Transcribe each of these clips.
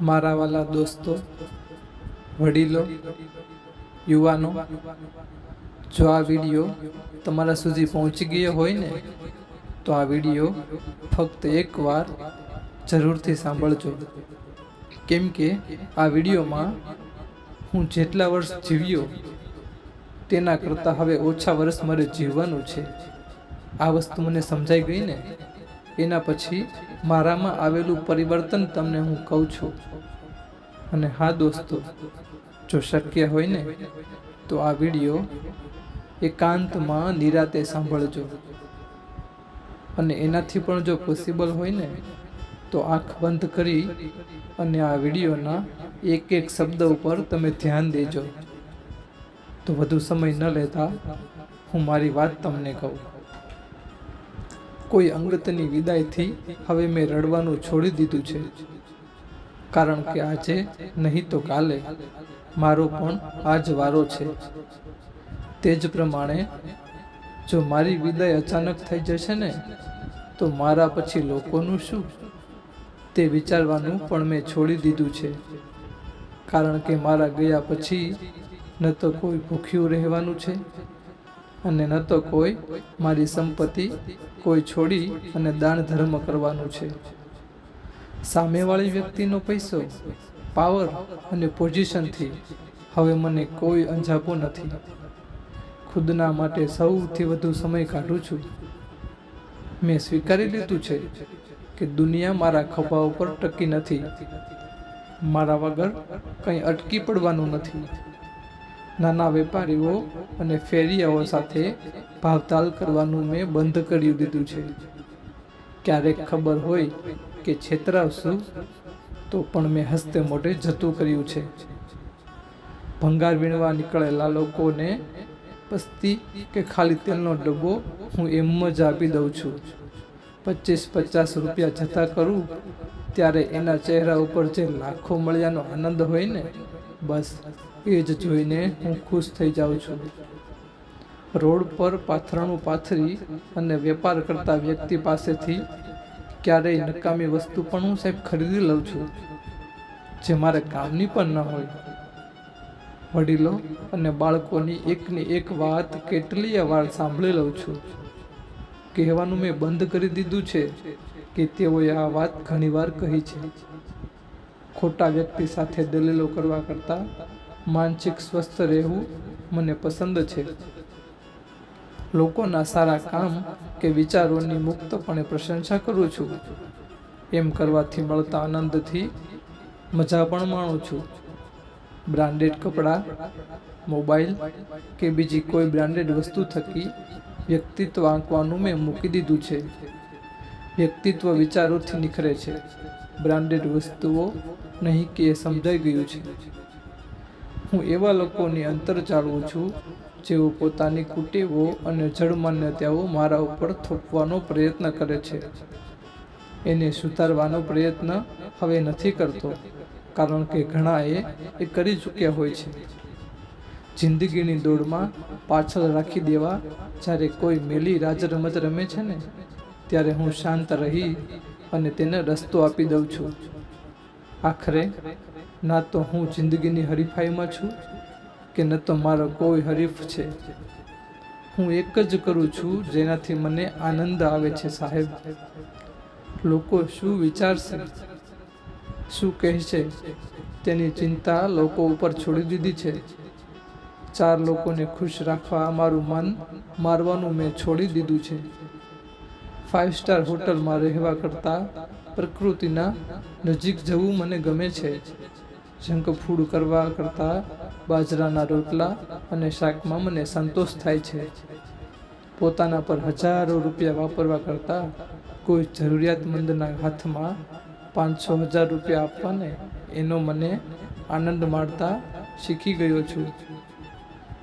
મારા વાલા દોસ્તો, વડીલો, યુવાનો, જો આ વિડીયો તમારા સુધી પહોંચી ગયો હોય ને તો આ વિડીયો ફક્ત એકવાર જરૂરથી સાંભળજો. કેમ કે આ વિડીયોમાં હું જેટલા વર્ષ જીવ્યો તેના કરતાં હવે ઓછા વર્ષ મારે જીવવાનું છે. આ વસ્તુ મને સમજાઈ ગઈ ને એના પછી મારામાં આવેલું પરિવર્તન તમને હું કહું છું. અને હા દોસ્તો, જો શક્ય હોય ને તો આ વિડીયો એકાંતમાં નિરાતે સાંભળજો. અને એનાથી પણ જો પોસિબલ હોય ને તો આંખ બંધ કરી અને આ વિડીયોના એક એક શબ્દ ઉપર તમે ધ્યાન દેજો. તો વધુ સમય ન લેતા હું મારી વાત તમને કહું. કોઈ અંગતની વિદાયથી હવે મેં રડવાનું છોડી દીધું છે. કારણ કે આજે નહીં તો કાલે મારો પણ આ જ વારો છે. તે જ પ્રમાણે જો મારી વિદાય અચાનક થઈ જશે ને તો મારા પછી લોકોનું શું તે વિચારવાનું પણ મેં છોડી દીધું છે. કારણ કે મારા ગયા પછી ન તો કોઈ ભૂખ્યું રહેવાનું છે અને ન તો કોઈ મારી સંપત્તિ કોઈ છોડી અને દાન ધર્મ કરવાનું છે. સામેવાળી વ્યક્તિનો પૈસો, પાવર અને પોઝિશનથી હવે મને કોઈ અંજાપો નથી. ખુદના માટે સૌથી વધુ સમય કાઢું છું. મેં સ્વીકારી લીધું છે કે દુનિયા મારા ખભા ઉપર ટકી નથી. મારા વગર કંઈ અટકી પડવાનું નથી. નાના વેપારીઓ અને ફેરિયાઓ સાથે ભાવતાલ કરવાનું મેં બંધ કરી દીધું છે. ક્યારેક ખબર હોય કે છેતરાવશું તો પણ મેં હસ્તે મોઢે જતું કર્યું છે. ભંગાર વીણવા નીકળેલા લોકોને પસ્તી કે ખાલી તેલનો ડબ્બો હું એમ જ આપી દઉં છું. 25-50 રૂપિયા જતા કરું ત્યારે એના ચહેરા ઉપર જે લાખો મળ્યાનો આનંદ હોય ને, બસ એ જ જોઈને હું ખુશ થઈ જાઉં છું. રોડ પર પાથરણું પાથરી અને વેપાર કરતા વ્યક્તિ પાસેથી ક્યારેય નકામી વસ્તુ પણ હું સાહેબ ખરીદી લઉં છું જે મારે કામની પણ ન હોય. વડીલો અને બાળકોની એકની એક વાત કેટલીય વાર સાંભળી લઉં છું. કહેવાનું મેં બંધ કરી દીધું છે કે તેઓએ આ વાત ઘણીવાર કહી છે. ખોટા વ્યક્તિ સાથે દલીલો કરવા કરતાં માનસિક સ્વસ્થ રહેવું મને પસંદ છે. લોકોના સારા કામ કે વિચારોની મુક્તપણે પ્રશંસા કરું છું. એમ કરવાથી મળતા આનંદથી મજા પણ માણું છું. બ્રાન્ડેડ કપડાં, મોબાઈલ કે બીજી કોઈ બ્રાન્ડેડ વસ્તુ થકી વ્યક્તિત્વ આંકવાનું મેં મૂકી દીધું છે. વ્યક્તિત્વ વિચારોથી નિખરે છે, બ્રાન્ડેડ વસ્તુઓ નહીં કે એ સમજાઈ ગયું છે. હું એવા લોકોની અંતર ચાલવું છું જેઓ પોતાની કુટેવો અને જડ માન્યતાઓ મારા ઉપર થોપવાનો પ્રયત્ન કરે છે. એને સુધારવાનો પ્રયત્ન હવે નથી કરતો, કારણ કે ઘણાએ એ કરી ચૂક્યા હોય છે. જિંદગીની દોડમાં પાછળ રાખી દેવા જ્યારે કોઈ મેલી રાજ રમત રમે છે ને ત્યારે હું શાંત રહી અને તેને રસ્તો આપી દઉં છું. આખરે ના તો હું જિંદગીની હરીફાઈમાં છું કે ન તો મારો કોઈ હરીફ છે. હું એક જ કરું છું જેનાથી મને આનંદ આવે છે. સાહેબ, લોકો શું વિચારશે, શું કહેશે તેની ચિંતા લોકો ઉપર છોડી દીધી છે. 4 લોકોને ખુશ રાખવા મારું મન મારવાનું મેં છોડી દીધું છે. 5 સ્ટાર હોટલમાં રહેવા કરતાં પ્રકૃતિના નજીક જવું મને ગમે છે. જંક ફૂડ કરવા કરતાં બાજરાના રોટલા અને શાકમાં મને સંતોષ થાય છે. પોતાના પર હજારો રૂપિયા વાપરવા કરતાં કોઈ જરૂરિયાતમંદના હાથમાં 500-1000 રૂપિયા આપવાને એનો મને આનંદ માણતા શીખી ગયો છું.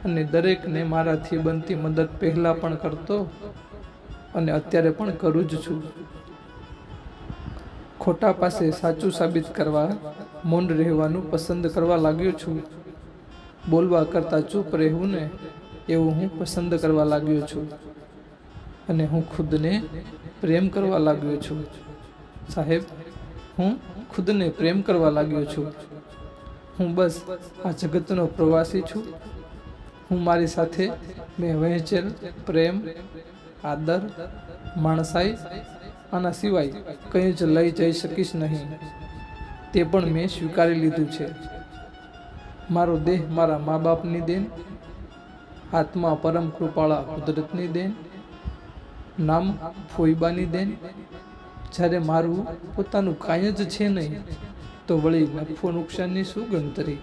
અને દરેકને મારાથી બનતી મદદ પહેલાં પણ કરતો અને અત્યારે પણ કરું જ છું. ખોટા પાસે સાચું સાબિત કરવા મૌન રહેવાનું પસંદ કરવા લાગ્યો છું. બોલવા કરતાં ચૂપ રહેવું ને એવું હું પસંદ કરવા લાગ્યો છું. અને હું ખુદને પ્રેમ કરવા લાગ્યો છું. સાહેબ, હું ખુદને પ્રેમ કરવા લાગ્યો છું. હું બસ આ જગતનો પ્રવાસી છું. હું મારી સાથે મેં વહેંચેલ પ્રેમ, આદર, માણસાઈ આના સિવાય કંઈ જ લઈ જઈ શકીશ નહીં. તે પણ મેં સ્વીકારી લીધું છે. મારો દેહ મારા મા બાપની દેન, આત્મા પરમ કૃપાળા કુદરતની દેન, નામ ફોઈબાની દેન. જ્યારે મારું પોતાનું કાંઈ જ છે નહીં તો વળી નફો નુકસાનની શું ગણતરી?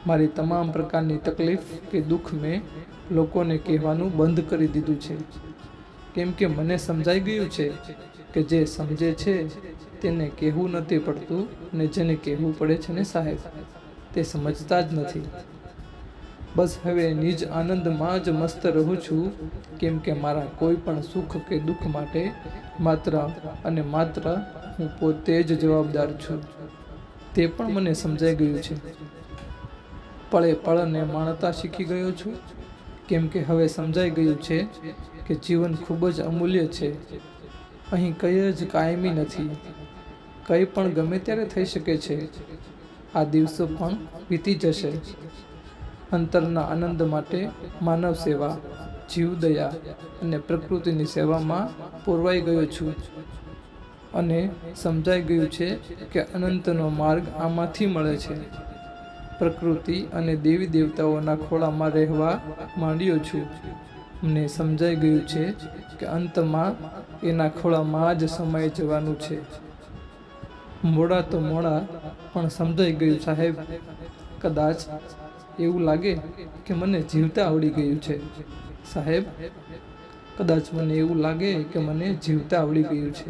મારી તમામ પ્રકારની તકલીફ કે દુઃખ મેં લોકોને કહેવાનું બંધ કરી દીધું છે. કેમ કે મને સમજાઈ ગયું છે કે જે સમજે છે તેને કહેવું નથી પડતું, અને જેને કહેવું પડે છે ને સાહેબ, તે સમજતા જ નથી. બસ હવે નિજ આનંદમાં જ મસ્ત રહું છું. કેમ કે મારા કોઈ પણ સુખ કે દુઃખ માટે માત્ર અને માત્ર હું પોતે જ જવાબદાર છું. તે પણ મને સમજાઈ ગયું છે. પળે પળને માણતા શીખી ગયો છું. કેમ કે હવે સમજાઈ ગયું છે કે જીવન ખૂબ જ અમૂલ્ય છે. અહીં કંઈ જ કાયમી નથી. કંઈ પણ ગમે ત્યારે થઈ શકે છે. આ દિવસો પણ વીતી જશે. અંતરના આનંદ માટે માનવ સેવા, જીવદયા અને પ્રકૃતિની સેવામાં પોરવાઈ ગયો છું. અને સમજાઈ ગયું છે કે અનંતનો માર્ગ આમાંથી મળે છે. પ્રકૃતિ અને દેવી દેવતાઓના ખોળામાં રહેવા માંડ્યો છું. મને સમજાઈ ગયું છે કે અંતમાં એના ખોળામાં જ સમાઈ જવાનું છે. મોડા તો મોડા પણ સમજાઈ ગયું સાહેબ. કદાચ એવું લાગે કે મને જીવતા આવડી ગયું છે સાહેબ. કદાચ મને એવું લાગે કે મને જીવતા આવડી ગયું છે.